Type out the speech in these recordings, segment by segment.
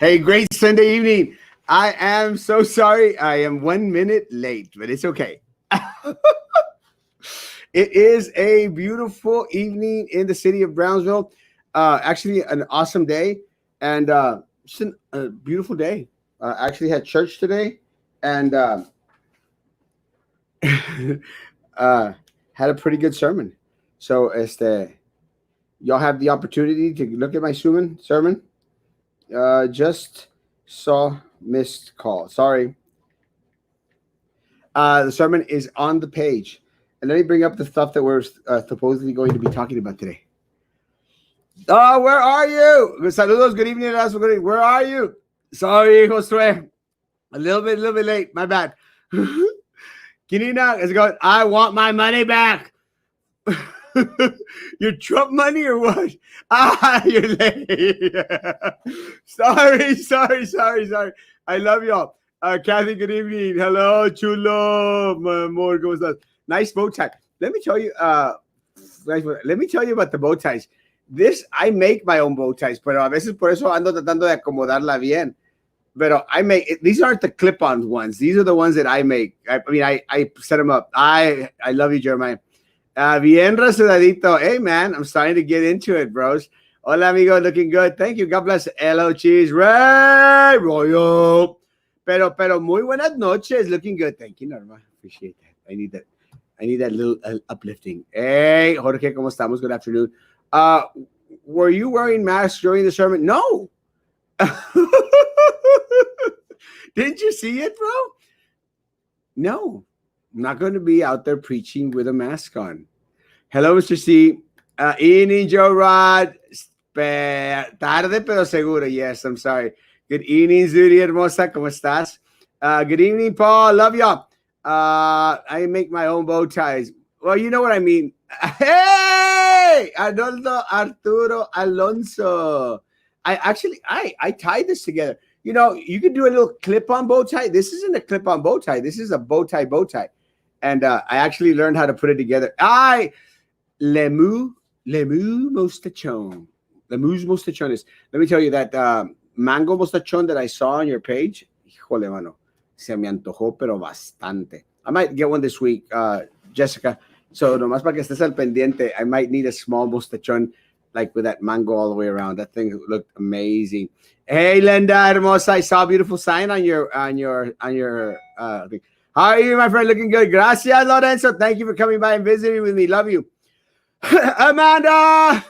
Hey, great Sunday evening. I am so sorry. I am 1 minute late, but it's okay. It is a beautiful evening in the city of Brownsville. Actually, an awesome day, and just a beautiful day. Actually, had church today, and uh, had a pretty good sermon. So, y'all have the opportunity to look at my sermon. Just saw missed call. Sorry. The sermon is on the page. And let me bring up the stuff that we're supposedly going to be talking about today. Oh, where are you? Saludos. Good evening, Erasmo. Good evening. Where are you? Sorry, Josue. A little bit late. My bad. Kinina is going, I want my money back. Your Trump money or what? You're late. Sorry. I love y'all. Kathy, good evening. Hello, chulo. My amor, ¿cómo estás? Nice bow tie. Let me tell you. Let me tell you about the bow ties. I make my own bow ties, pero a veces por eso ando tratando de acomodarla bien. Pero I make these aren't the clip-on ones. These are the ones that I make. I set them up. I love you, Jeremiah. Bien rasuradito. Hey, man, I'm starting to get into it, bros. Hola, amigo. Looking good. Thank you. God bless. Hello, cheese. Ray Royal. Pero muy buenas noches. Looking good. Thank you, Norma. Appreciate that. I need that little uplifting. Hey, Jorge, ¿cómo estamos? Good afternoon. Were you wearing masks during the sermon? No. Didn't you see it, bro? No. I'm not going to be out there preaching with a mask on. Hello, Mr. C. Evening, Joe Rod. Tarde, pero seguro. Yes, I'm sorry. Good evening, Zuri Hermosa. ¿Cómo estás? Good evening, Paul. Love y'all. I make my own bow ties. Well, you know what I mean. Hey! Arnoldo Arturo Alonso. I tied this together. You know, you can do a little clip-on bow tie. This isn't a clip-on bow tie. This is a bow tie. And I actually learned how to put it together. Lemus mostachon. Lemus mostachones. Let me tell you that mango mostachon that I saw on your page, híjole, mano, se me antojó, pero bastante. I might get one this week, Jessica. So, nomás para que estés al pendiente, I might need a small mostachon, like with that mango all the way around. That thing looked amazing. Hey, Linda Hermosa, I saw a beautiful sign on your thing. How are you, my friend? Looking good. Gracias, Lorenzo. Thank you for coming by and visiting with me. Love you. Amanda!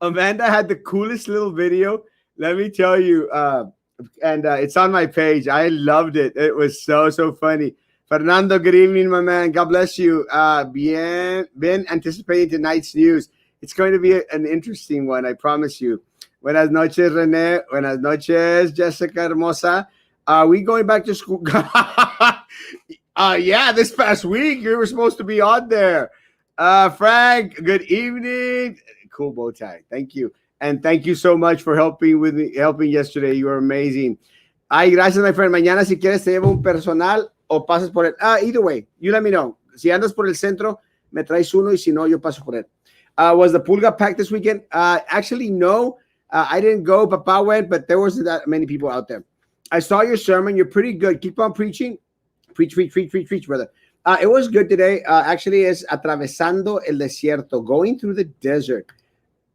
Amanda had the coolest little video. Let me tell you. And it's on my page. I loved it. It was so funny. Fernando, good evening, my man. God bless you. Been anticipating tonight's news. It's going to be an interesting one, I promise you. Buenas noches, Rene. Buenas noches, Jessica Hermosa. Are we going back to school? Yeah, this past week, you were supposed to be on there. Frank, good evening. Cool bow tie. Thank you. And thank you so much for helping yesterday. You were amazing. Ay, gracias, my friend. Mañana, si quieres, te llevo un personal o pasas por él. Either way, you let me know. Si andas por el centro, me traes uno, y si no, yo paso por él. Was the Pulga packed this weekend? Actually, no. I didn't go. Papa went, but there wasn't that many people out there. I saw your sermon. You're pretty good. Keep on preaching. Preach, brother. It was good today. Actually, it's atravesando el desierto, going through the desert.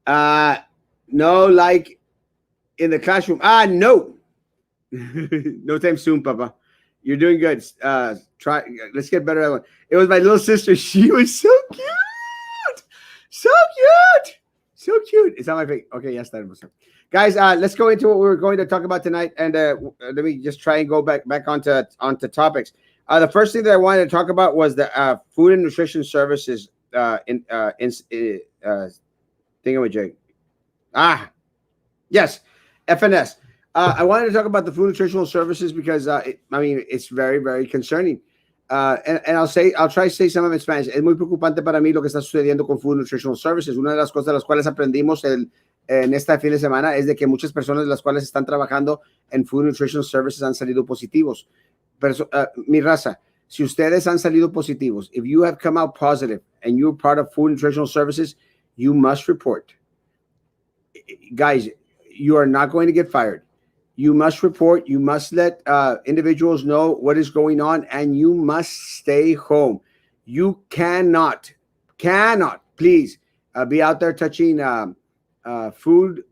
No, like in the classroom. No. No time soon, Papa. You're doing good. Try. Let's get better at one. It was my little sister. She was so cute. So cute. It's on my face. Okay, yes, that was. Guys, let's go into what we were going to talk about tonight. And let me just try and go back onto topics. The first thing that I wanted to talk about was the food and nutrition services thingamajig. Yes, FNS. I wanted to talk about the food nutritional services because it's very, very concerning. And I'll try to say some of it in Spanish. Es muy preocupante para mí lo que está sucediendo con food nutritional services. Una de las cosas de las cuales aprendimos en este fin de semana es de que muchas personas de las cuales están trabajando en food nutritional services han salido positivos. Mi raza, si ustedes han salido positivos, if you have come out positive and you're part of food nutritional services, you must report. Guys, you are not going to get fired. You must report. You must let individuals know what is going on, and you must stay home. You cannot, please be out there touching food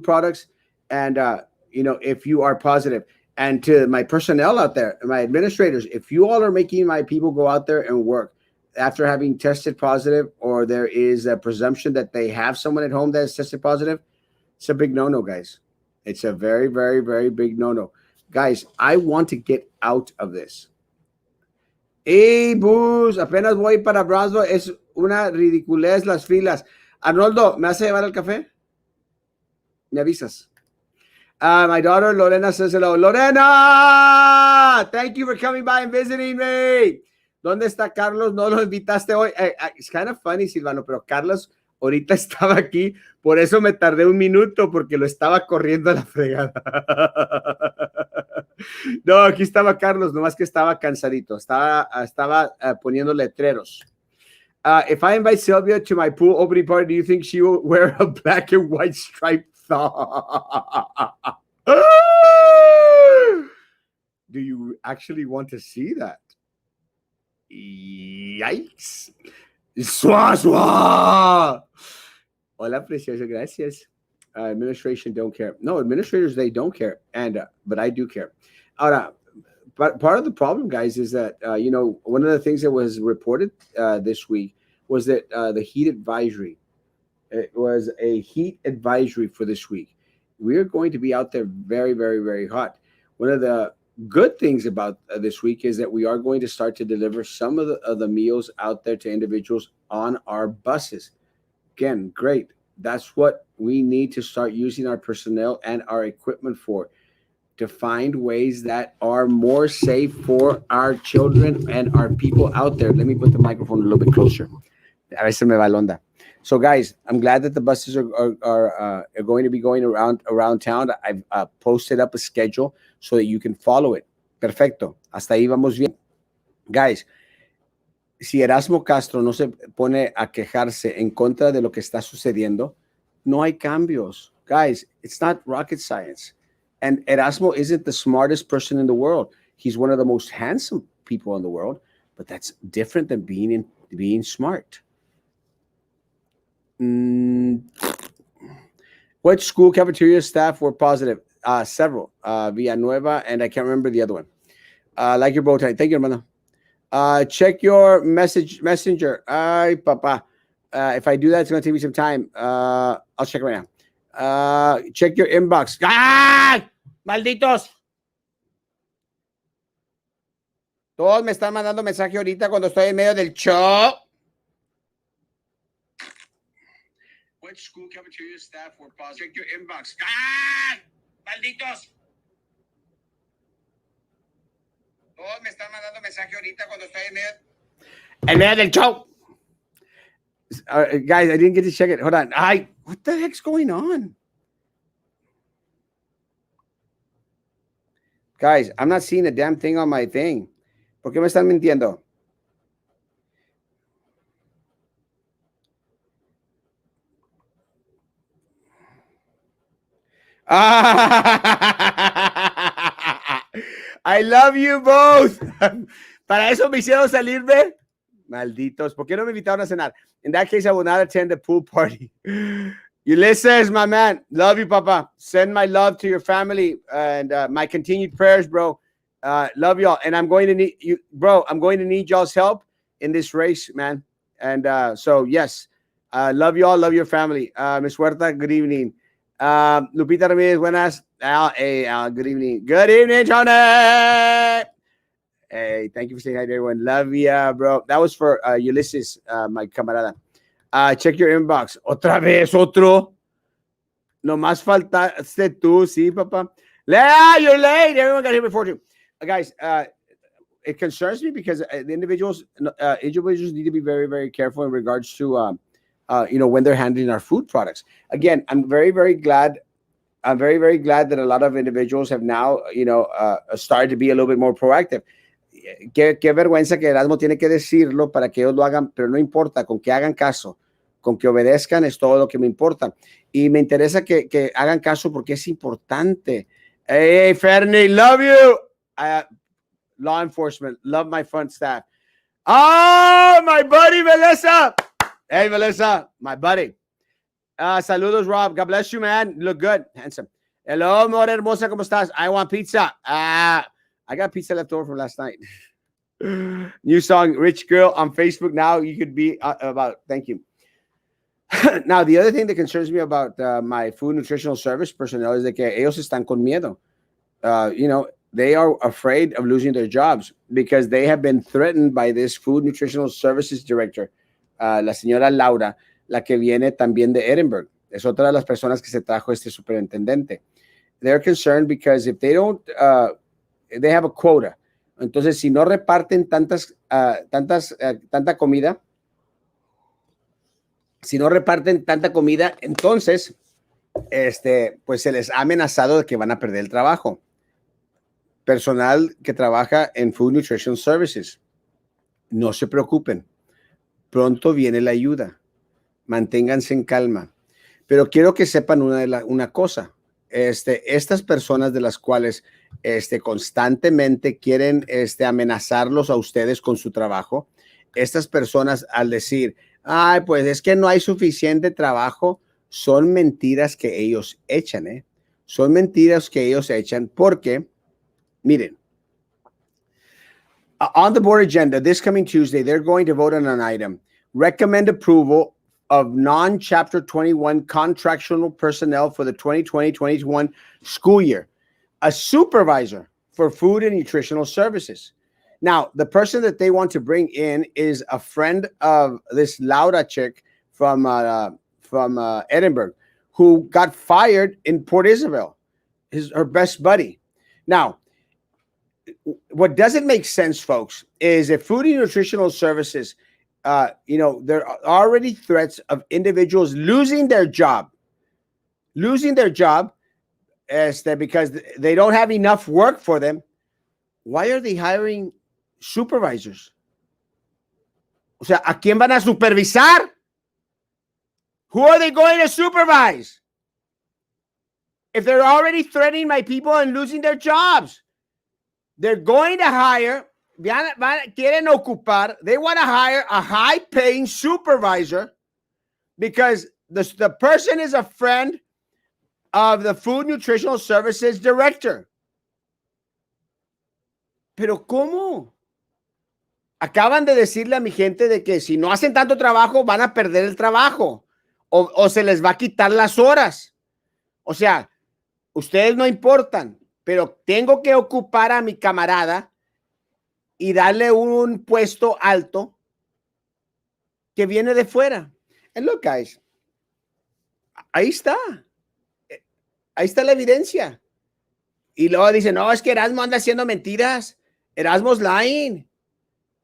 products, and if you are positive. And to my personnel out there, my administrators, if you all are making my people go out there and work after having tested positive, or there is a presumption that they have someone at home that is tested positive, it's a big no-no, guys. It's a very, very, very big no-no. Guys, I want to get out of this. Hey, Booz, apenas voy para Brownsville. Es una ridiculez las filas. Arnoldo, ¿me hace llevar el café? Me avisas. My daughter Lorena says hello. Lorena, thank you for coming by and visiting me. ¿Dónde está Carlos? No lo invitaste hoy. It's kind of funny, Silvano, pero Carlos ahorita estaba aquí, por eso me tardé un minuto, porque lo estaba corriendo a la fregada. No, aquí estaba Carlos, nomás que estaba cansadito. Estaba poniendo letreros. If I invite Sylvia to my pool opening party, do you think she will wear a black and white striped thong? Do you actually want to see that? Yikes. Swah, swah. Hola, precioso, gracias. Administration don't care. No, administrators, they don't care. But I do care. Ahora, part of the problem, guys, is that, one of the things that was reported this week was that the heat advisory. It was a heat advisory for this week. We're going to be out there very, very, very hot. One of the good things about this week is that we are going to start to deliver some of the meals out there to individuals on our buses. Again, great. That's what we need to start using our personnel and our equipment for, to find ways that are more safe for our children and our people out there. Let me put the microphone a little bit closer. A veces me va la onda. So, guys, I'm glad that the buses are going to be going around town. I've posted up a schedule so that you can follow it. Perfecto. Hasta ahí vamos bien. Guys, si Erasmo Castro no se pone a quejarse en contra de lo que está sucediendo, no hay cambios. Guys, it's not rocket science. And Erasmo isn't the smartest person in the world. He's one of the most handsome people in the world, but that's different than being smart. What school cafeteria staff were positive? Several. Villanueva, and I can't remember the other one. Like your bow tie. Thank you, hermano. Check your messenger. Ay, papa. If I do that, it's going to take me some time. I'll check right now. Check your inbox. ¡Ah! ¡Malditos! Todos me están mandando mensaje ahorita cuando estoy en medio del show. What school cafeteria staff were positive? Check your inbox. ¡Ah! ¡Malditos! Todos me están mandando mensaje ahorita cuando estoy en medio del show. Guys, I didn't get to check it. Hold on. What the heck's going on? Guys, I'm not seeing a damn thing on my thing. ¿Por qué me están mintiendo? I love you both. Para eso me hicieron salirme. Malditos. ¿Por qué no me invitaron a cenar? In that case, I will not attend the pool party. Ulysses, my man. Love you, Papa. Send my love to your family and my continued prayers, bro. Love y'all. And I'm going to need you, bro. I'm going to need y'all's help in this race, man. And so, yes, love y'all. Love your family. Miss Huerta, good evening. Lupita Ramirez, buenas. Al, good evening. Good evening, Tony. Hey, thank you for saying hi to everyone. Love ya, bro. That was for Ulysses, my camarada. Check your inbox. Otra vez, otro. Nomás faltaste tú, sí, papá. Lea, you're late. Everyone got here before you. Guys, it concerns me because the individuals need to be very, very careful in regards to, when they're handling our food products. Again, I'm very, very glad that a lot of individuals have now, started to be a little bit more proactive. Qué vergüenza que Erasmo tiene que decirlo para que ellos lo hagan, pero no importa, con que hagan caso. Con que obedezcan es todo lo que me importa. Y me interesa que hagan caso porque es importante. Hey, Fernie, love you. Law enforcement, love my front staff. Oh, my buddy, Melissa. Hey, Melissa, my buddy. Saludos, Rob. God bless you, man. You look good, handsome. Hello, more hermosa, ¿cómo estás? I want pizza. I got pizza left over from last night. New song, Rich Girl, on Facebook now. You could be about, thank you. Now, the other thing that concerns me about my food nutritional service personnel is that ellos están con miedo. You know, they are afraid of losing their jobs because they have been threatened by this food nutritional services director, la señora Laura, la que viene también de Edinburgh. Es otra de las personas que se trajo este superintendente. They're concerned because if they don't, they have a quota. Entonces, si no reparten tanta comida, entonces, pues se les ha amenazado de que van a perder el trabajo. Personal que trabaja en Food Nutrition Services, no se preocupen. Pronto viene la ayuda. Manténganse en calma. Pero quiero que sepan una cosa. Estas personas de las cuales constantemente quieren amenazarlos a ustedes con su trabajo, estas personas al decir, ay, pues es que no hay suficiente trabajo, son mentiras que ellos echan, Son mentiras que ellos echan porque, miren, on the board agenda this coming Tuesday, they're going to vote on an item, recommend approval of non-Chapter 21 contractual personnel for the 2020-21 school year, a supervisor for food and nutritional services. Now, the person that they want to bring in is a friend of this Laura chick from Edinburgh, who got fired in Port Isabel, her best buddy. Now, what doesn't make sense, folks, is if food and nutritional services, there are already threats of individuals losing their job because they don't have enough work for them. Why are they hiring supervisors? O sea, ¿a quién van a supervisar? Who are they going to supervise? If they're already threatening my people and losing their jobs, they're going to hire, quieren ocupar, they want to hire a high-paying supervisor because the person is a friend of the Food Nutritional Services Director. Pero ¿cómo? Acaban de decirle a mi gente de que si no hacen tanto trabajo van a perder el trabajo o se les va a quitar las horas. O sea, ustedes no importan, pero tengo que ocupar a mi camarada y darle un puesto alto que viene de fuera. And look, guys, ahí está la evidencia. Y luego dicen, no, es que Erasmo anda haciendo mentiras. Erasmo's lying.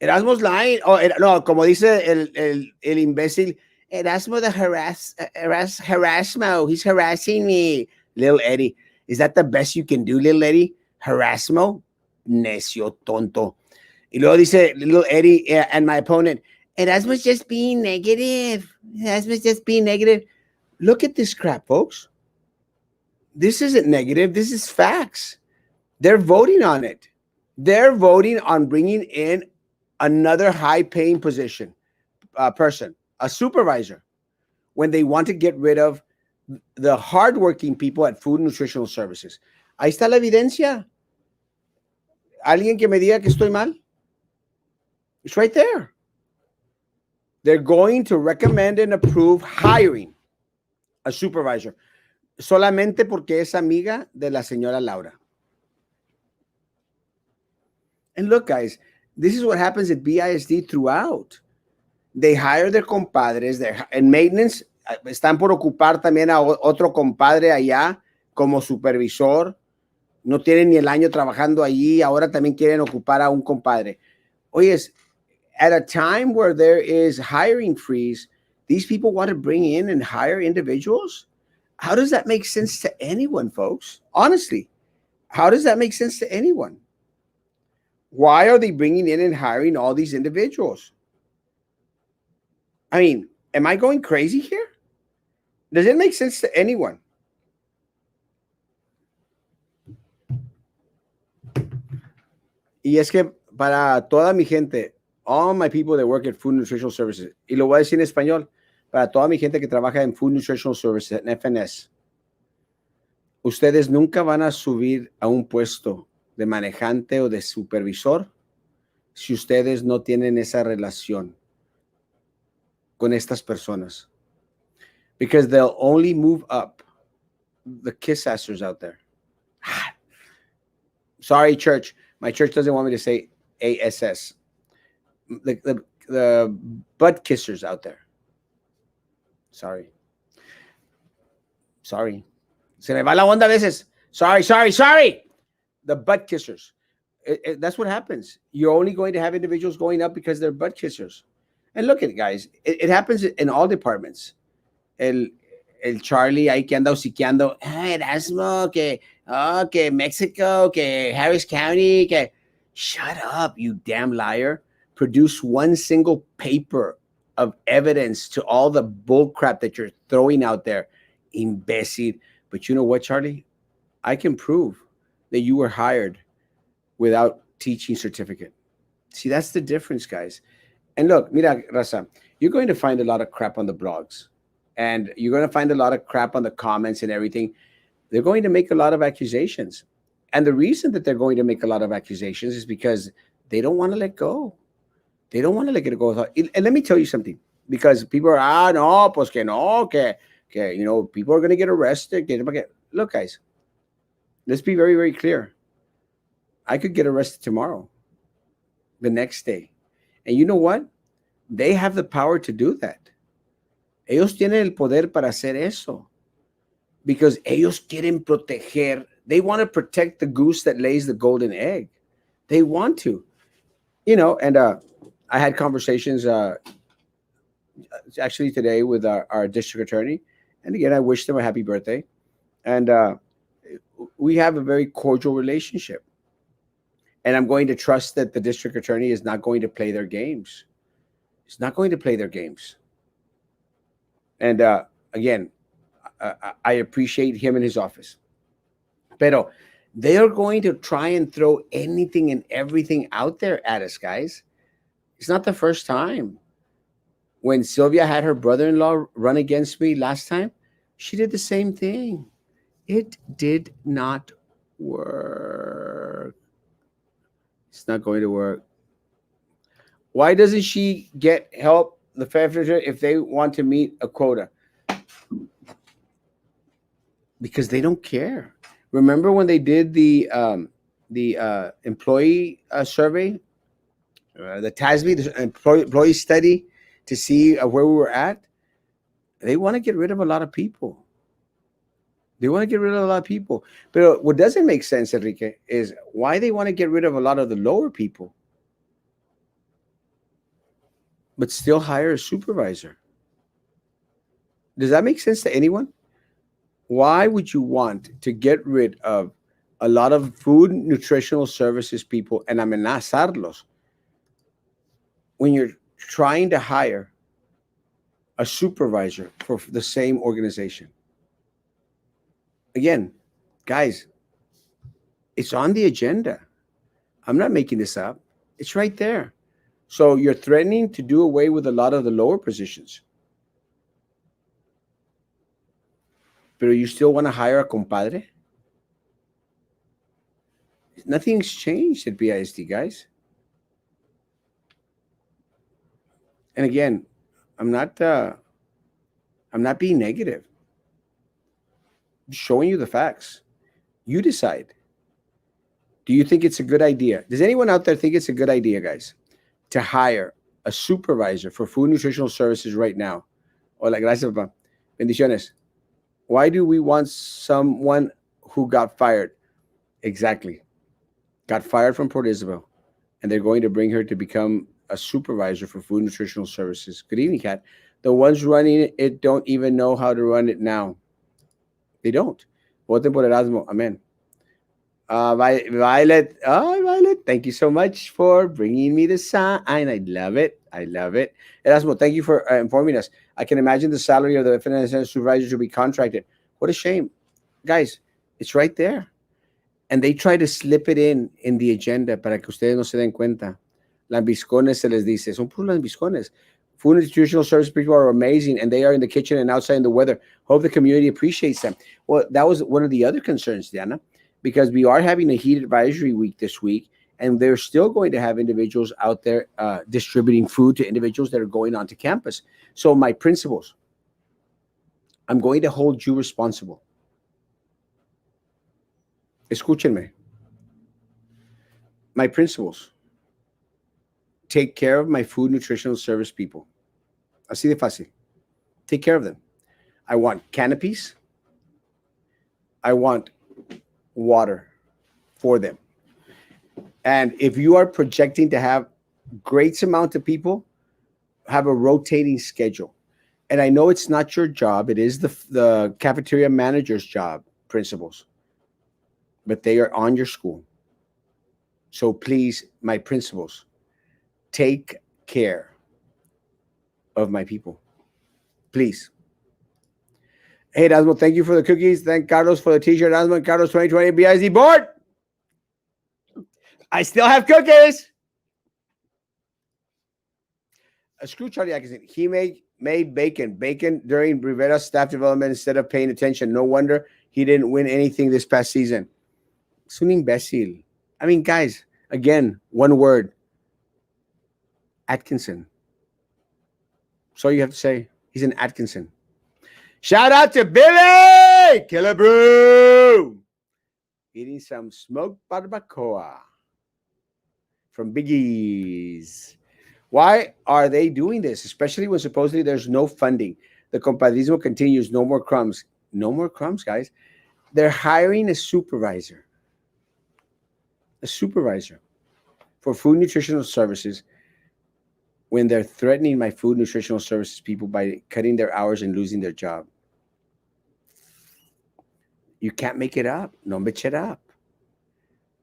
No, como dice el imbécil, Erasmo the Erasmo, he's harassing me. Little Eddie, is that the best you can do, Little Eddie? Erasmo? Necio, tonto. Y luego dice Little Eddie and my opponent, Erasmo's just being negative. Look at this crap, folks. This isn't negative. This is facts. They're voting on it. They're voting on bringing in another high-paying person, a supervisor, when they want to get rid of the hardworking people at Food and Nutritional Services. Ahí está la evidencia. ¿Alguien que me diga que estoy mal? It's right there. They're going to recommend and approve hiring a supervisor solamente porque es amiga de la señora Laura. And look, guys, this is what happens at BISD throughout. They hire their compadres. En maintenance, están por ocupar también a otro compadre allá como supervisor. No tienen ni el año trabajando allí. Ahora también quieren ocupar a un compadre. Oye, at a time where there is hiring freeze, these people want to bring in and hire individuals? How does that make sense to anyone, folks? Honestly, how does that make sense to anyone? Why are they bringing in and hiring all these individuals? I mean, Am I going crazy here? Does it make sense to anyone? Y es que para toda mi gente, all my people that work at Food Nutritional Services, y lo voy a decir en español, para toda mi gente que trabaja en Food Nutritional Services, en FNS, ustedes nunca van a subir a un puesto de manejante o de supervisor si ustedes no tienen esa relación con estas personas. Because they'll only move up the kiss assers out there. Sorry, church. My church doesn't want me to say ASS. The butt kissers out there. Sorry. Se me va la onda a veces. Sorry. The butt kissers. That's what happens. You're only going to have individuals going up because they're butt kissers. And look at it, guys. It happens in all departments. El Charlie ahí que anda hociqueando. Erasmo, que Mexico, que Harris County, que... Shut up, you damn liar. Produce one single paper of evidence to all the bull crap that you're throwing out there. Imbecile. But you know what, Charlie? I can prove that you were hired without teaching certificate. See, that's the difference, guys. And look, mira, Raza, you're going to find a lot of crap on the blogs. And you're going to find a lot of crap on the comments and everything. They're going to make a lot of accusations. And the reason that they're going to make a lot of accusations is because they don't want to let go. They don't want to let it go. And let me tell you something. Because people are, no, pues que no, que, you know, people are going to get arrested. Look, guys, let's be very, very clear. I could get arrested tomorrow, the next day. And you know what? They have the power to do that. Ellos tienen el poder para hacer eso. Because ellos quieren proteger. They want to protect the goose that lays the golden egg. They want to. You know, and I had conversations actually today with our district attorney. And again, I wish them a happy birthday. And we have a very cordial relationship. And I'm going to trust that the district attorney is not going to play their games. He's not going to play their games. And again, I appreciate him in his office. Pero they are going to try and throw anything and everything out there at us, guys. It's not the first time. When Sylvia had her brother-in-law run against me last time, she did the same thing. It did not work. It's not going to work. Why doesn't she get help, the FNS, if they want to meet a quota? Because they don't care. Remember when they did the employee survey, the TASB, the employee study, to see where we were at? They want to get rid of a lot of people. But what doesn't make sense, Enrique, is why they want to get rid of a lot of the lower people, but still hire a supervisor. Does that make sense to anyone? Why would you want to get rid of a lot of food nutritional services people and amenazarlos when you're trying to hire a supervisor for the same organization? Again, guys, it's on the agenda. I'm not making this up. It's right there. So you're threatening to do away with a lot of the lower positions. But you still want to hire a compadre? Nothing's changed at BISD, guys. And again, I'm not being negative. I'm showing you the facts. You decide. Do you think it's a good idea? Does anyone out there think it's a good idea, guys, to hire a supervisor for food nutritional services right now? Hola, gracias, papá. Bendiciones. Why do we want someone who got fired? Exactly. Got fired from Port Isabel, and they're going to bring her to become a supervisor for food nutritional services. Good evening, Kat. The ones running it don't even know how to run it now. They don't. Voten por Erasmo. Amen. Violet. Oh, Violet. Thank you so much for bringing me the sign. I love it. Erasmo, thank you for informing us. I can imagine the salary of the FNS supervisor to be contracted. What a shame. Guys, it's right there. And they try to slip it in the agenda para que ustedes no se den cuenta. Lambiscones se les dice. Son puros lambiscones. Food and nutritional service people are amazing, and they are in the kitchen and outside in the weather. Hope the community appreciates them. Well, that was one of the other concerns, Diana, because we are having a heat advisory week this week, and they're still going to have individuals out there distributing food to individuals that are going onto campus. So my principals, I'm going to hold you responsible. Escúchenme. My principals, take care of my food nutritional service people. Así de fácil. Take care of them. I want canopies. I want water for them. And if you are projecting to have great amount of people, have a rotating schedule. And I know it's not your job. It is the cafeteria manager's job, principals. But they are on your school. So please, my principals, take care of my people. Please. Hey, Erasmo, thank you for the cookies. Thank Carlos for the t-shirt. Erasmo and Carlos 2020 BISD board. I still have cookies. Screw Charlie Atkinson. He made bacon during Rivera's staff development instead of paying attention. No wonder he didn't win anything this past season. Es un imbécil. I mean, guys, again, one word. Atkinson. That's all you have to say. He's an Atkinson. Shout out to Billy! Killer Brew! Eating some smoked barbacoa from Biggie's. Why are they doing this? Especially when supposedly there's no funding. The compadrismo continues. No more crumbs. No more crumbs, guys. They're hiring a supervisor. A supervisor for food nutritional services when they're threatening my food nutritional services people by cutting their hours and losing their job. You can't make it up. Nombre, chet up.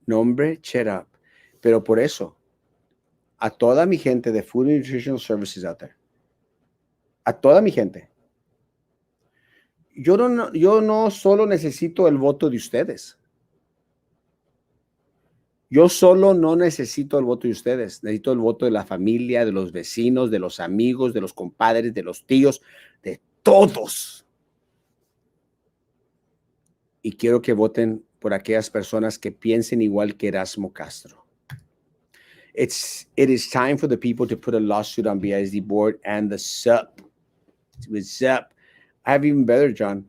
Nombre, chet up. Pero por eso, a toda mi gente de food and nutritional services out there, a toda mi gente, yo no solo necesito el voto de ustedes. Yo solo no necesito el voto de ustedes, necesito el voto de la familia, de los vecinos, de los amigos, de los compadres, de los tíos, de todos. Y quiero que voten por aquellas personas que piensen igual que Erasmo Castro. It is time for the people to put a lawsuit on BISD board and the SUP. With SUP, I have even better, John.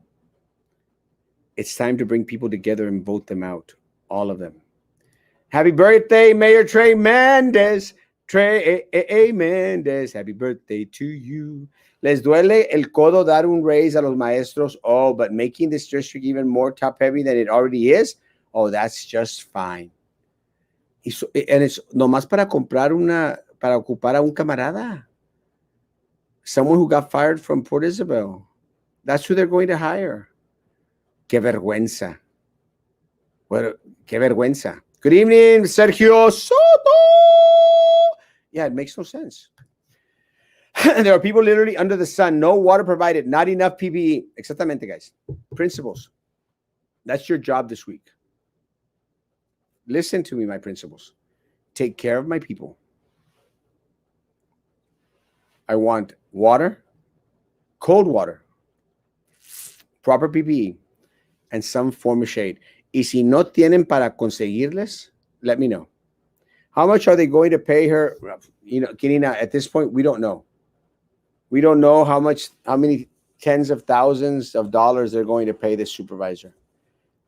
It's time to bring people together and vote them out, all of them. Happy birthday, Mayor Trey Mendez. Trey Mendez. Happy birthday to you. ¿Les duele el codo dar un raise a los maestros? Oh, but making this district even more top-heavy than it already is? Oh, that's just fine. And it's nomás para ocupar a un camarada. Someone who got fired from Port Isabel. That's who they're going to hire. Qué vergüenza. Well, qué vergüenza. Good evening, Sergio Soto. Yeah, it makes no sense. There are people literally under the sun. No water provided. Not enough PPE. Exactamente, guys. Principals. That's your job this week. Listen to me, my principals. Take care of my people. I want water, cold water, proper PPE, and some form of shade. Y si no tienen para conseguirles, let me know. How much are they going to pay her? You know, Kirina, at this point, we don't know. We don't know how many tens of thousands of dollars they're going to pay this supervisor.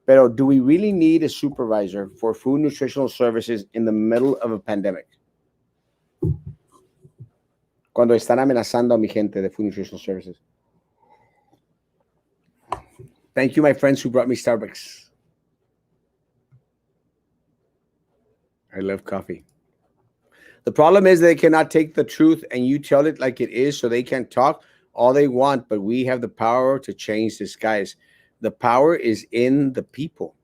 Pero do we really need a supervisor for food nutritional services in the middle of a pandemic? Cuando están amenazando a mi gente de food nutritional services. Thank you, my friends who brought me Starbucks. I love coffee. The problem is they cannot take the truth and you tell it like it is, so they can talk all they want, but we have the power to change this, guys. The power is in the people.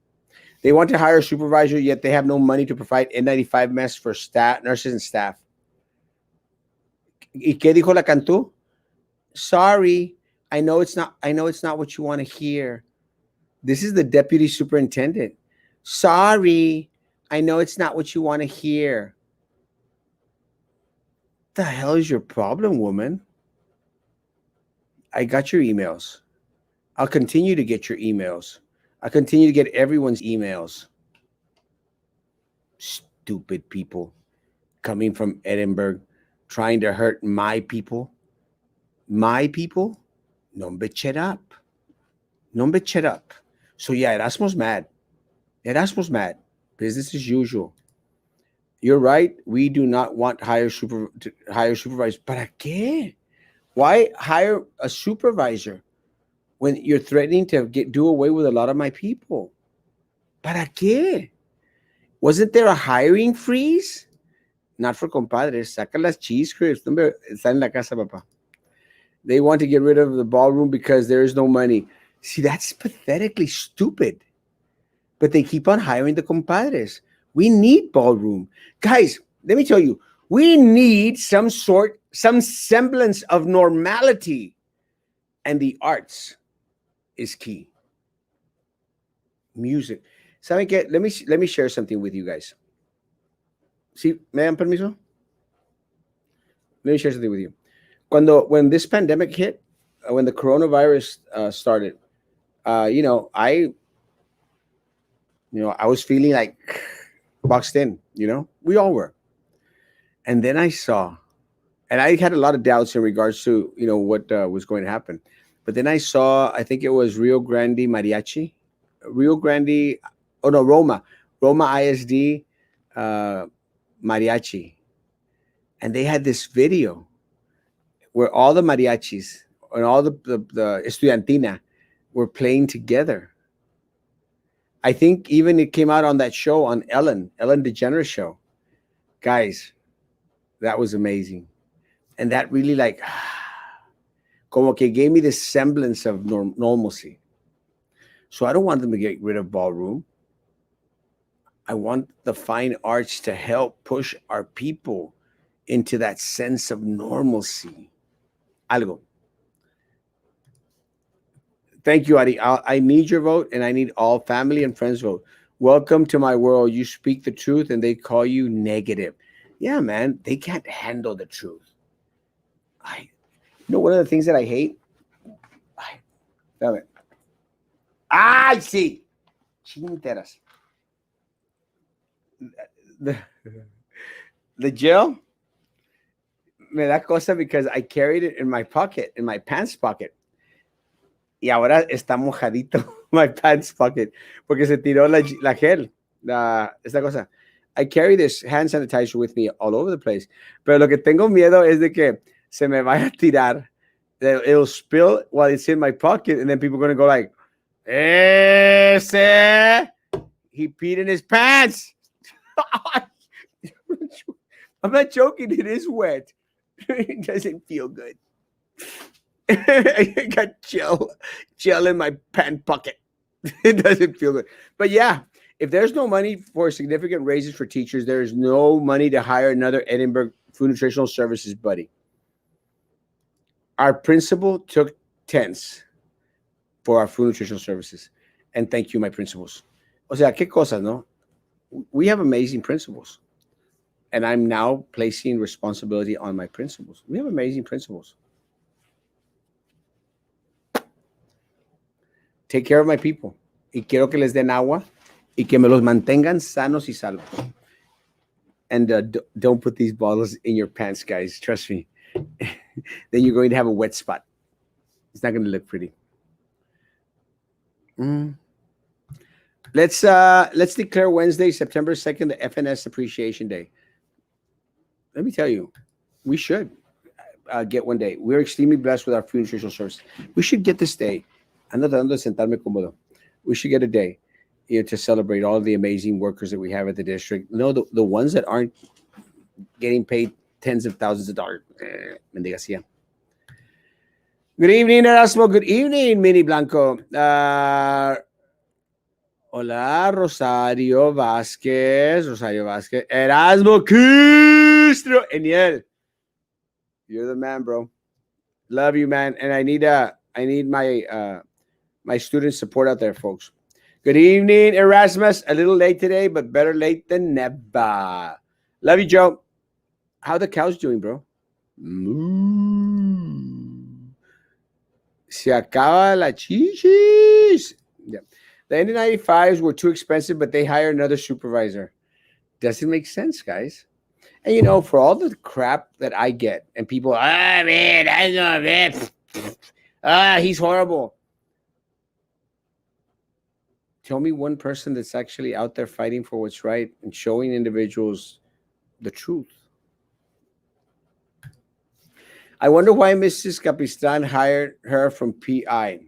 They want to hire a supervisor, yet they have no money to provide N95 masks for staff, nurses and staff. ¿Y qué dijo la Cantú? Sorry, I know it's not. I know it's not what you want to hear. This is the deputy superintendent. Sorry, I know it's not what you want to hear. The hell is your problem, woman? I got your emails. I'll continue to get your emails. I'll continue to get everyone's emails. Stupid people coming from Edinburgh trying to hurt my people. My people? No, bitch, shut up. No, bitch, shut up. So yeah, Erasmo's mad. Erasmo's mad. Business as usual. You're right. We do not want hire supervisors. ¿Para qué? Why hire a supervisor when you're threatening to do away with a lot of my people? ¿Para qué? Wasn't there a hiring freeze? Not for compadres. Saca las cheese crisps. Está en la casa, papá. They want to get rid of the ballroom because there is no money. See, that's pathetically stupid. But they keep on hiring the compadres. We need ballroom. Guys, let me tell you, we need some semblance of normality. And the arts is key. Music. ¿Saben qué? Let me share something with you guys. ¿Sí? ¿Me dan permiso? Let me share something with you. When this pandemic hit, when the coronavirus started, I was feeling like boxed in, we all were. And then I saw, and I had a lot of doubts in regards to, what was going to happen. But then I saw, I think it was Roma ISD mariachi. And they had this video where all the mariachis and all the estudiantina were playing together. I think even it came out on that show on Ellen DeGeneres show. Guys, that was amazing. And that really como que gave me this semblance of normalcy. So I don't want them to get rid of ballroom. I want the fine arts to help push our people into that sense of normalcy. Algo. Thank you, Adi. I need your vote, and I need all family and friends vote. Welcome to my world. You speak the truth, and they call you negative. Yeah, man, they can't handle the truth. One of the things that I hate. I see. Chinteras. The gel me da cosa because I carried it in my pocket, in my pants pocket. Y ahora está mojadito my pants pocket porque se tiró la gel, esta cosa. I carry this hand sanitizer with me all over the place. Pero lo que tengo miedo es de que se me vaya a tirar. It'll spill while it's in my pocket, and then people are going to go like, ese, he peed in his pants. I'm not joking. It is wet. It doesn't feel good. I got gel in my pant pocket. It doesn't feel good. But yeah, if there's no money for significant raises for teachers, there is no money to hire another Edinburgh Food Nutritional Services buddy. Our principal took tens for our food nutritional services. And thank you, my principals. O sea, qué cosas, no? We have amazing principals. And I'm now placing responsibility on my principals. We have amazing principals. Take care of my people. Y quiero que les den agua y que me los mantengan sanos y salvos. And don't put these bottles in your pants, guys. Trust me. Then you're going to have a wet spot. It's not going to look pretty. Let's declare Wednesday, September 2nd, the FNS Appreciation Day. Let me tell you, we should get one day. We're extremely blessed with our food nutritional service. We should get this day. Ando tratando de sentarme cómodo. We should get a day to celebrate all the amazing workers that we have at the district. The ones that aren't getting paid tens of thousands of dollars. Mendigacia. Good evening, Erasmo. Good evening, Mini Blanco. Hola, Rosario Vasquez. Erasmo Castro. Eniel. You're the man, bro. Love you, man. And I need my student support out there, folks. Good evening, Erasmus. A little late today, but better late than never. Love you, Joe. How the cows doing, bro? Moo. Se acaba la chichis. Yeah. The N95s were too expensive, but they hired another supervisor. Doesn't make sense, guys. And you know, for all the crap that I get, and people, man, I know, man. He's horrible. Tell me one person that's actually out there fighting for what's right and showing individuals the truth. I wonder why Mrs. Capistan hired her from PI,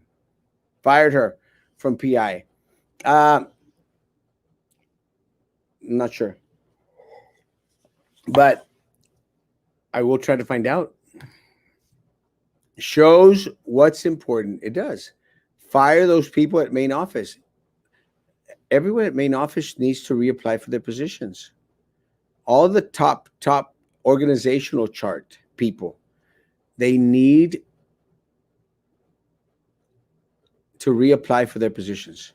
fired her from PI. I'm not sure, but I will try to find out. Shows what's important. It does. Fire those people at main office. Everyone at main office needs to reapply for their positions. All the top organizational chart people, they need to reapply for their positions.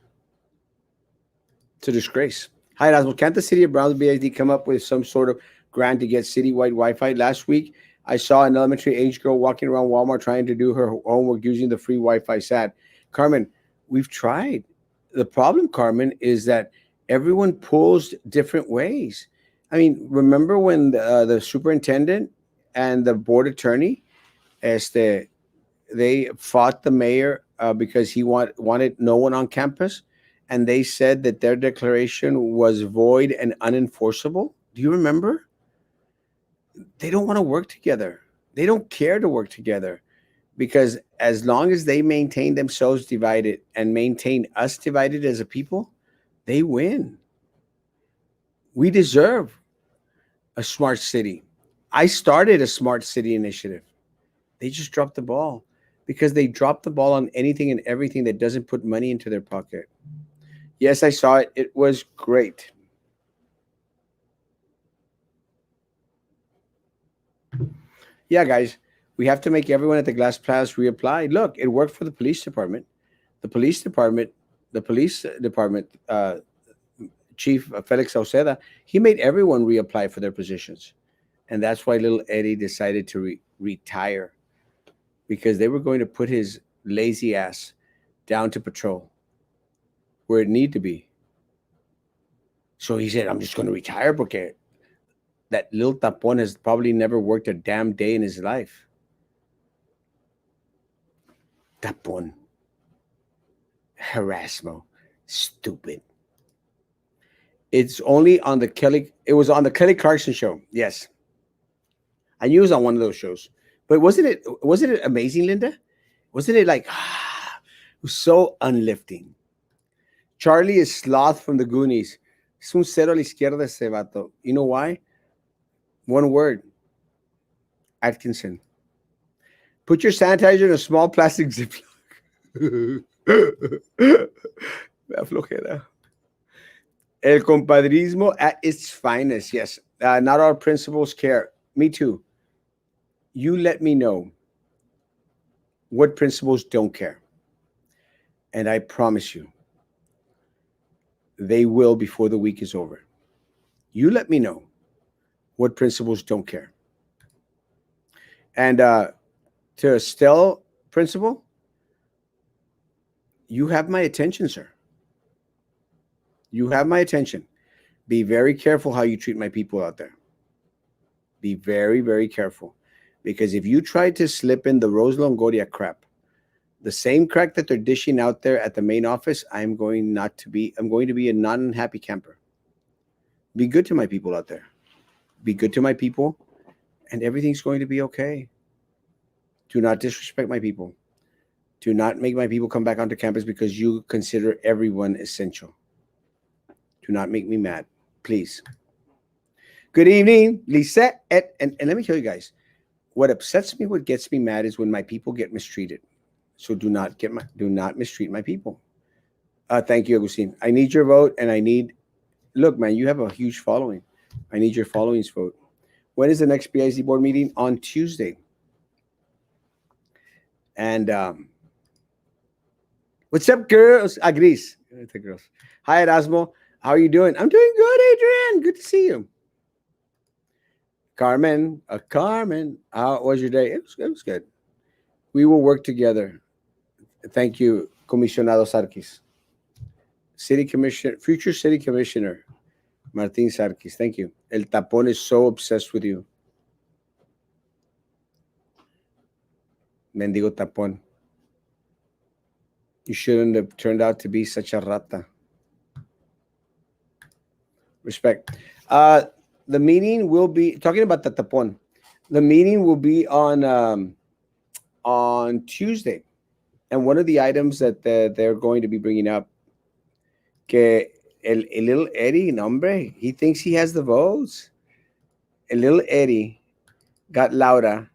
It's a disgrace. Hi, Erasmo. Can't the city of Brownsville BID come up with some sort of grant to get citywide Wi-Fi? Last week, I saw an elementary age girl walking around Walmart trying to do her homework using the free Wi-Fi. Sad. Carmen, we've tried. The problem, Carmen, is that everyone pulls different ways. I mean, remember when the superintendent and the board attorney, they fought the mayor because he wanted no one on campus, and they said that their declaration was void and unenforceable? Do you remember? They don't want to work together. They don't care to work together, because as long as they maintain themselves divided and maintain us divided as a people, they win. We deserve a smart city. I started a smart city initiative. They just dropped the ball because they dropped the ball on anything and everything that doesn't put money into their pocket. Yes, I saw it. It was great. Yeah, guys, we have to make everyone at the Glass Palace reapply. Look, it worked for the police department. The police department, Chief Felix Sauceda, he made everyone reapply for their positions. And that's why little Eddie decided to retire, because they were going to put his lazy ass down to patrol where it need to be. So he said, I'm just going to retire because that little tapon has probably never worked a damn day in his life. Tapon. Erasmo. Stupid. It's only on the it was on the Kelly Clarkson show. Yes. I knew it was on one of those shows. But wasn't it amazing, Linda? Wasn't it like, it was so unlifting. Charlie is Sloth from the Goonies. Es un cero a la izquierda ese vato. You know why? One word. Atkinson. Put your sanitizer in a small plastic ziploc. La flojera. El compadrismo at its finest. Yes. Not all principals care. Me too. You let me know what principals don't care. And I promise you, they will before the week is over. You let me know what principals don't care. And to Estelle principal, you have my attention, sir. You have my attention. Be very careful how you treat my people out there. Be very, very careful. Because if you try to slip in the Rose Longoria crap, the same crack that they're dishing out there at the main office, I'm going to be a non-unhappy camper. Be good to my people out there. Be good to my people, and everything's going to be okay. Do not disrespect my people. Do not make my people come back onto campus because you consider everyone essential. Do not make me mad, please. Good evening, Lisette. And let me tell you guys, what upsets me, what gets me mad is when my people get mistreated. So do not mistreat my people. Thank you, Agustin. I need your vote, and look, man, you have a huge following. I need your following's vote. When is the next BIZ board meeting? On Tuesday. And what's up, girls? Gris. The girls. Hi, Erasmo. How are you doing? I'm doing good, Adrian. Good to see you. Carmen, Carmen, how was your day? It was good. We will work together. Thank you, Comisionado Sarkis. City Commissioner, future City Commissioner, Martin Sarkis. Thank you. El Tapón is so obsessed with you. Mendigo Tapón. You shouldn't have turned out to be such a rata. Respect. The meeting will be talking about the Tapón. The meeting will be on Tuesday, and one of the items that they're going to be bringing up, que el little Eddie, hombre, he thinks he has the votes. El little Eddie got Laura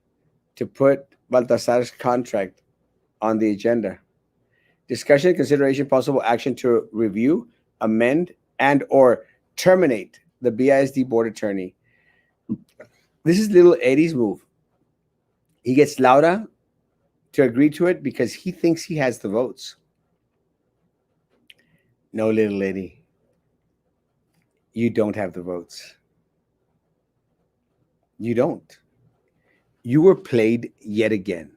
to put Baltasar's contract on the agenda. Discussion, consideration, possible action to review, amend, and or terminate the BISD board attorney. This is little Eddie's move. He gets Laura to agree to it because he thinks he has the votes. No, little Eddie, you don't have the votes. You don't. You were played yet again.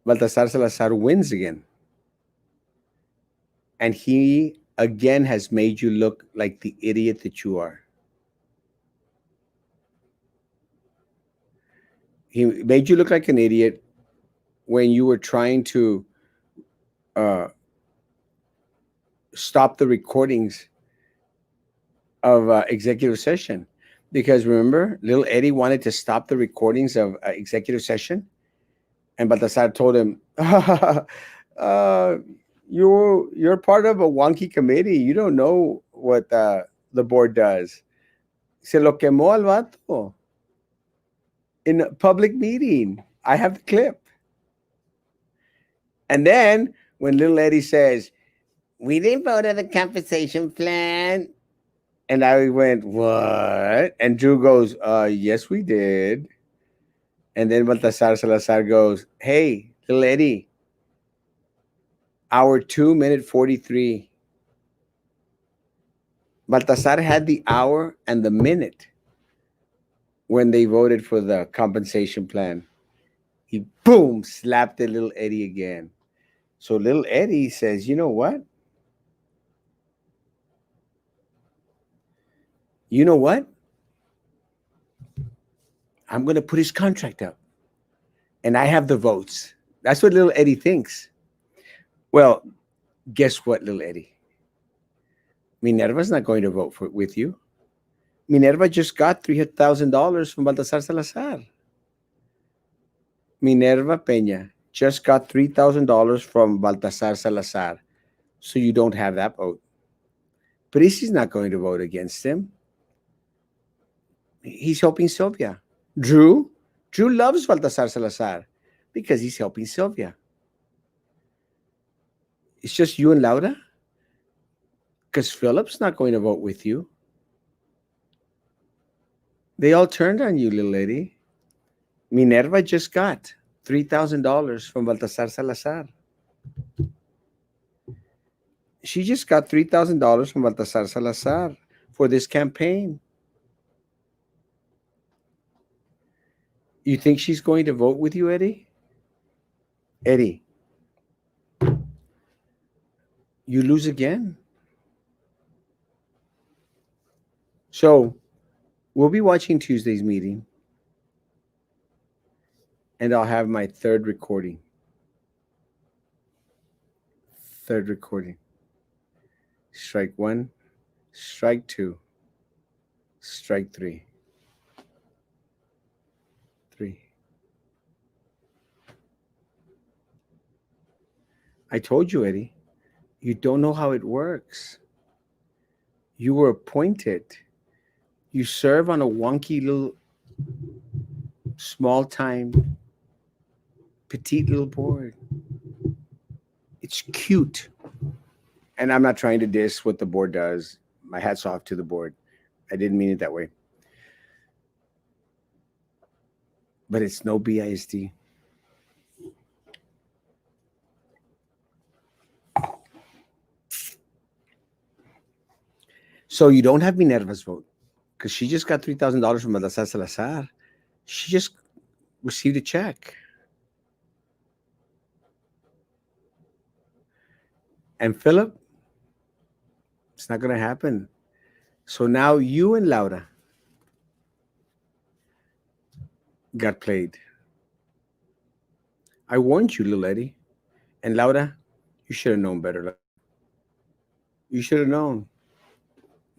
Baltasar Salazar wins again. And he again has made you look like the idiot that you are. He made you look like an idiot when you were trying to stop the recordings of executive session. Because remember, little Eddie wanted to stop the recordings of executive session. And Baltasar told him, you're part of a wonky committee. You don't know what the board does. Se lo quemó al vato in a public meeting. I have the clip. And then when little Eddie says, we didn't vote on the compensation plan. And I went, what? And Drew goes, yes, we did. And then Baltasar Salazar goes, hey, little Eddie, hour 2 minute 43. Baltasar had the hour and the minute when they voted for the compensation plan. He, boom, slapped the little Eddie again. So little Eddie says, you know what? You know what? I'm going to put his contract up. And I have the votes. That's what little Eddie thinks. Well, guess what, little Eddie? Minerva's not going to vote with you. Minerva just got $300,000 from Baltasar Salazar. Minerva Peña just got $3,000 from Baltasar Salazar. So you don't have that vote. Parisi's not going to vote against him. He's helping Sylvia. Drew loves Baltasar Salazar because he's helping Sylvia. It's just you and Laura? Because Philip's not going to vote with you. They all turned on you, little lady. Minerva just got $3,000 from Baltasar Salazar. She just got $3,000 from Baltasar Salazar for this campaign. You think she's going to vote with you, Eddie? Eddie, you lose again. So we'll be watching Tuesday's meeting, and I'll have my third recording. Strike one, strike two, strike three. I told you, Eddie, you don't know how it works. You were appointed. You serve on a wonky little, small time, petite little board. It's cute. And I'm not trying to diss what the board does. My hat's off to the board. I didn't mean it that way. but it's no BISD. So you don't have Minerva's vote because she just got $3,000 from Baltasar Salazar. She just received a check. And Philip, it's not going to happen. So now you and Laura got played. I warned you, little Eddie. And Laura, you should have known better. You should have known.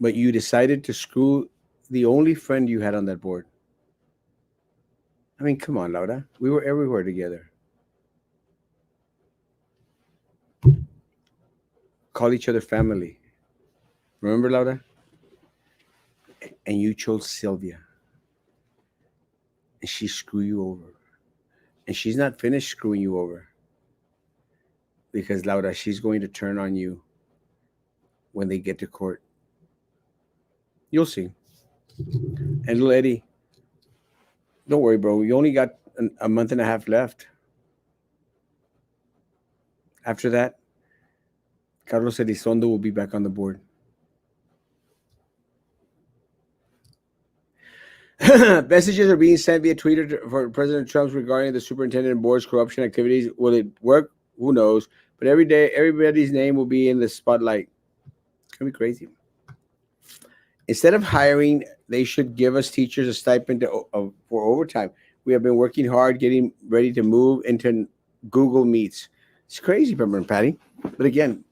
But you decided to screw the only friend you had on that board. I mean, come on, Laura. We were everywhere together. Call each other family. Remember, Laura? And you chose Sylvia. And she screwed you over. And she's not finished screwing you over. Because, Laura, she's going to turn on you when they get to court. You'll see. And little Eddie, don't worry, bro. You only got a month and a half left. After that, Carlos Elizondo will be back on the board. Messages are being sent via Twitter for President Trump regarding the superintendent board's corruption activities. Will it work? Who knows? But every day, everybody's name will be in the spotlight. It's going to be crazy. Instead of hiring, they should give us teachers a stipend for overtime. We have been working hard, getting ready to move into Google Meets. It's crazy, remember, Patty. But again,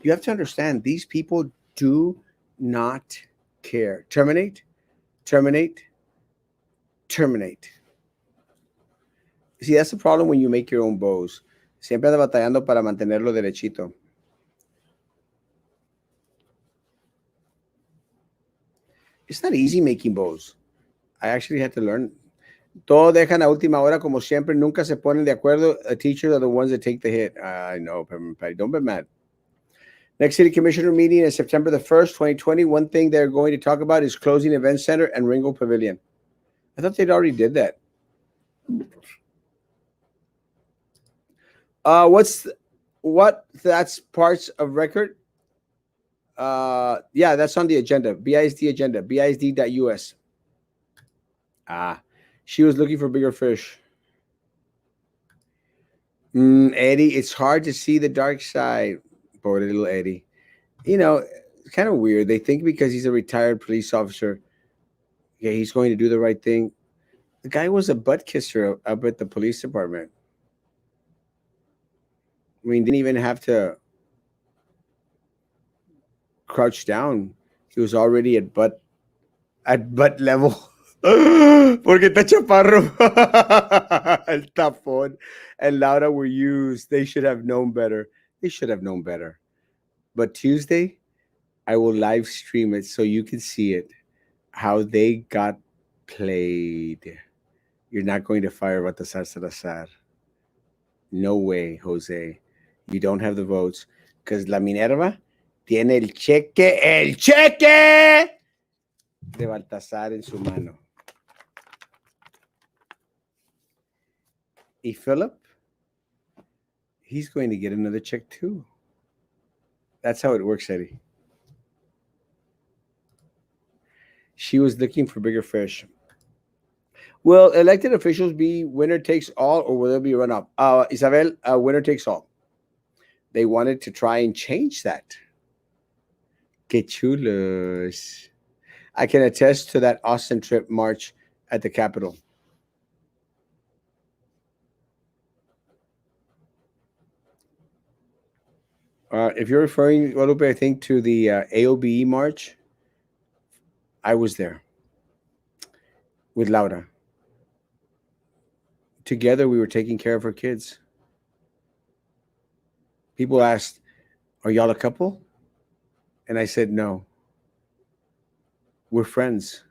you have to understand, these people do not care. Terminate, terminate, terminate. See, that's the problem when you make your own bows. Siempre anda batallando para mantenerlo derechito. It's not easy making bows. I actually had to learn. Todo dejan a última hora, como siempre. Nunca se ponen de acuerdo. Teachers are the ones that take the hit. I know, Patty. Don't be mad. Next city commissioner meeting is September the 1st, 2020. One thing they're going to talk about is closing Event Center and Ringo Pavilion. I thought they'd already did that. That's parts of record. Yeah, that's on the agenda. BISD agenda. BISD.us. She was looking for bigger fish. Eddie, it's hard to see the dark side. Poor little Eddie. You know, it's kind of weird. They think because he's a retired police officer, yeah, he's going to do the right thing. The guy was a butt kisser up at the police department. I mean, didn't even have to crouch down. He was already at butt level. Porque está chaparro. El tapón and Laura were used. They should have known better. They should have known better. But Tuesday, I will live stream it so you can see it. How they got played. You're not going to fire Baltasar Salazar. No way, Jose. You don't have the votes. Because La Minerva tiene el cheque de Baltasar en su mano. Y Philip, he's going to get another check too. That's how it works, Eddie. She was looking for bigger fish. Will elected officials be winner takes all, or will there be a runoff? Isabel, winner takes all. They wanted to try and change that. Que chulos. I can attest to that Austin trip march at the Capitol. If you're referring, Guadalupe, I think to the AOBE march, I was there with Laura. Together, we were taking care of her kids. People asked, "Are y'all a couple?" And I said, "No. We're friends.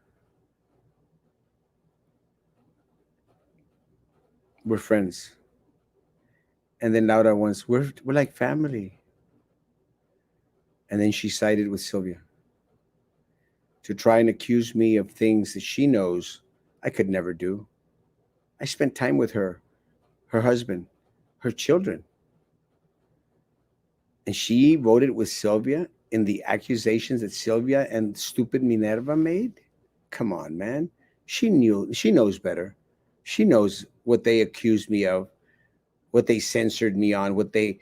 We're friends." And then Laura once, we're like family. And then she sided with Sylvia to try and accuse me of things that she knows I could never do. I spent time with her husband, her children. And she voted with Sylvia in the accusations that Sylvia and stupid Minerva made. Come on, man. She knows better. She knows what they accused me of, what they censored me on, what they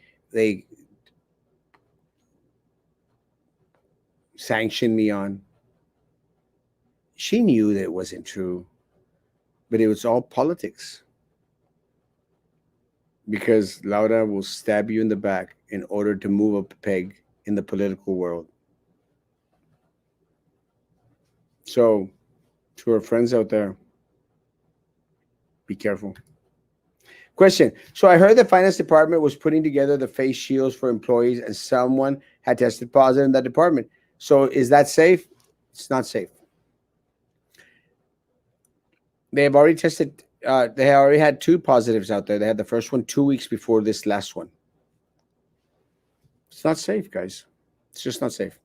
sanctioned me on. She knew that it wasn't true, but it was all politics. Because Laura will stab you in the back in order to move up a peg in the political world. So, to our friends out there, be careful. Question. So I heard the finance department was putting together the face shields for employees and someone had tested positive in that department. So is that safe? It's not safe. They have already tested, they already had 2 positives out there. They had the first one 2 weeks before this last one. It's not safe, guys. It's just not safe.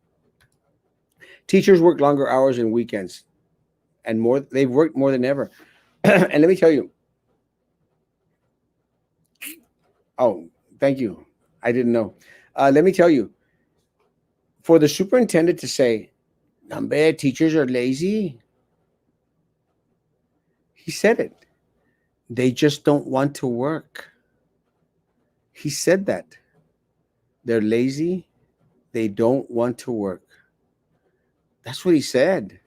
Teachers work longer hours and weekends and more. They've worked more than ever. And let me tell you. Oh, thank you. I didn't know. Let me tell you. For the superintendent to say, "Nambe, teachers are lazy," he said it. They just don't want to work. He said that. They're lazy. They don't want to work. That's what he said.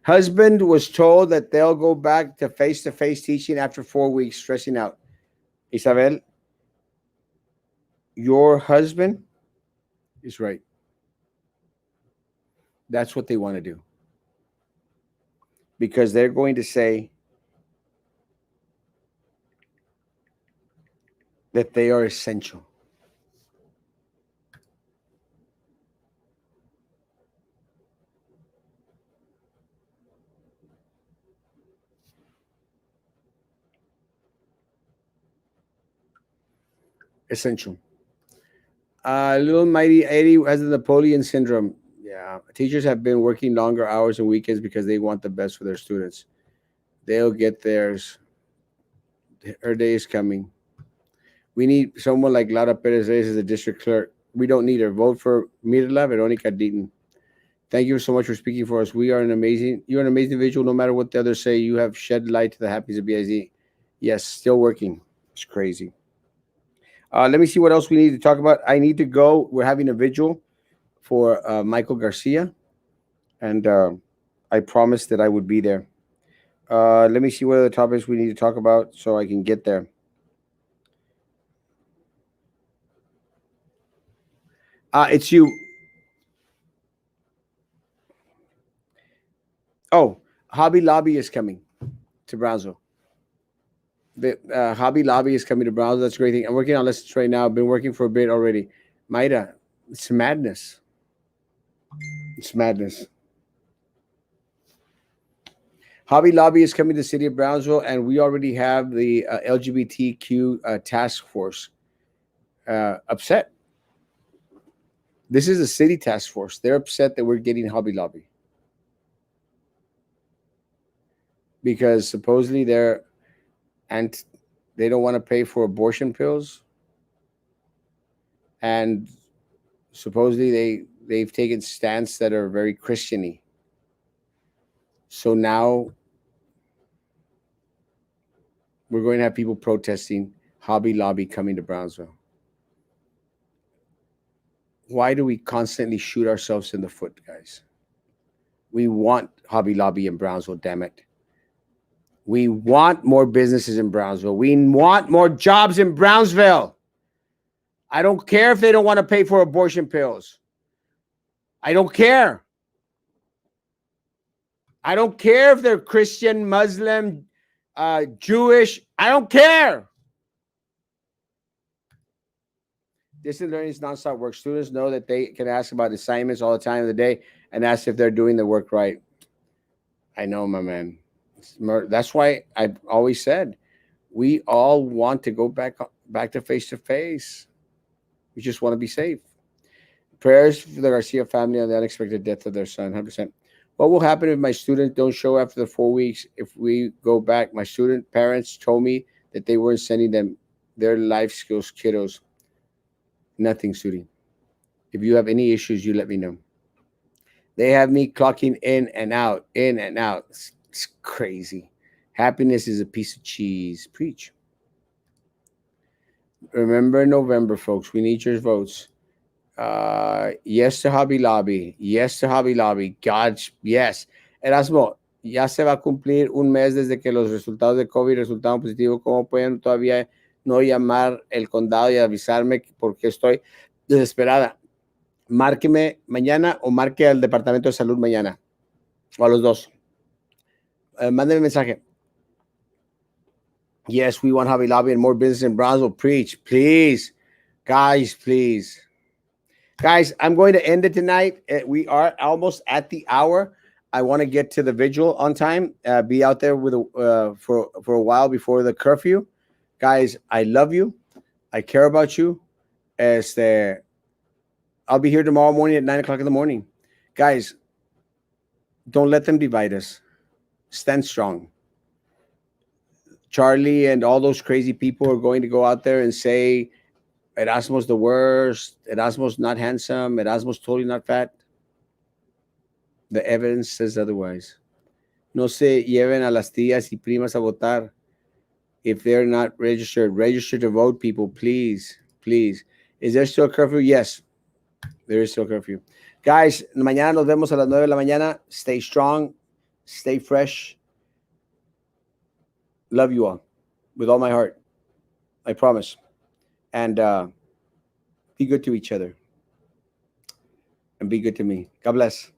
Husband was told that they'll go back to face-to-face teaching after 4 weeks, stressing out. Isabel, your husband is right. That's what they want to do. Because they're going to say that they are essential. Essential. Little Mighty Eddie has the Napoleon syndrome. Yeah, teachers have been working longer hours and weekends because they want the best for their students. They'll get theirs. Her day is coming. We need someone like Lara Perez Reyes as a district clerk. We don't need her. Vote for Mirla Veronica Deaton. Thank you so much for speaking for us. You're an amazing individual. No matter what the others say, you have shed light to the happiness of BIZ. Yes, still working. It's crazy. Let me see what else we need to talk about. I need to go. We're having a vigil for Michael Garcia, and I promised that I would be there. Let me see what other topics we need to talk about so I can get there. It's you. Oh, Hobby Lobby is coming to Brownsville. The Hobby Lobby is coming to Brownsville. That's a great thing. I'm working on lessons right now. I've been working for a bit already. Maida, it's madness. It's madness. Hobby Lobby is coming to the city of Brownsville, and we already have the LGBTQ task force upset. This is a city task force. They're upset that we're getting Hobby Lobby because supposedly they don't want to pay for abortion pills, and supposedly they've taken stance that are very Christian-y. So now we're going to have people protesting Hobby Lobby coming to Brownsville. Why do we constantly shoot ourselves in the foot, guys? We want Hobby Lobby in Brownsville, damn it. We want more businesses in Brownsville. We want more jobs in Brownsville. I don't care if they don't want to pay for abortion pills. I don't care. I don't care if they're Christian, Muslim, Jewish. I don't care. Distance learning is nonstop work. Students know that they can ask about assignments all the time of the day and ask if they're doing the work right. I know, my man. That's why I've always said we all want to go back to face-to-face. We just want to be safe. Prayers for the Garcia family on the unexpected death of their son. 100%. What will happen if my students don't show after the 4 weeks? If we go back, my student parents told me that they weren't sending them their life skills kiddos. Nothing, Sudi. If you have any issues, you let me know. They have me clocking in and out, in and out. It's crazy. Happiness is a piece of cheese. Preach. Remember November, folks. We need your votes. Yes to Hobby Lobby. Yes to Hobby Lobby. God's yes. Erasmo, ya se va a cumplir un mes desde que los resultados de COVID resultaron positivos. ¿Cómo pueden todavía no llamar el condado y avisarme porque estoy desesperada? Márqueme mañana o marque al Departamento de Salud mañana. O a los dos. Mándeme mensaje. Yes, we want Hobby Lobby and more business in Brownsville. Preach, please. Guys, please. Guys, I'm going to end it tonight. We are almost at the hour. I want to get to the vigil on time. Be out there with for a while before the curfew. Guys, I love you. I care about you. I'll be here tomorrow morning at 9 o'clock in the morning. Guys, don't let them divide us. Stand strong. Charlie and all those crazy people are going to go out there and say Erasmo's the worst. Erasmo's not handsome. Erasmo's totally not fat. The evidence says otherwise. No se lleven a las tías y primas a votar if they're not registered. Register to vote, people, please, please. Is there still a curfew? Yes, there is still a curfew. Guys, mañana nos vemos a las 9 de la mañana. Stay strong. Stay fresh. Love you all with all my heart. I promise. And be good to each other. And be good to me. God bless.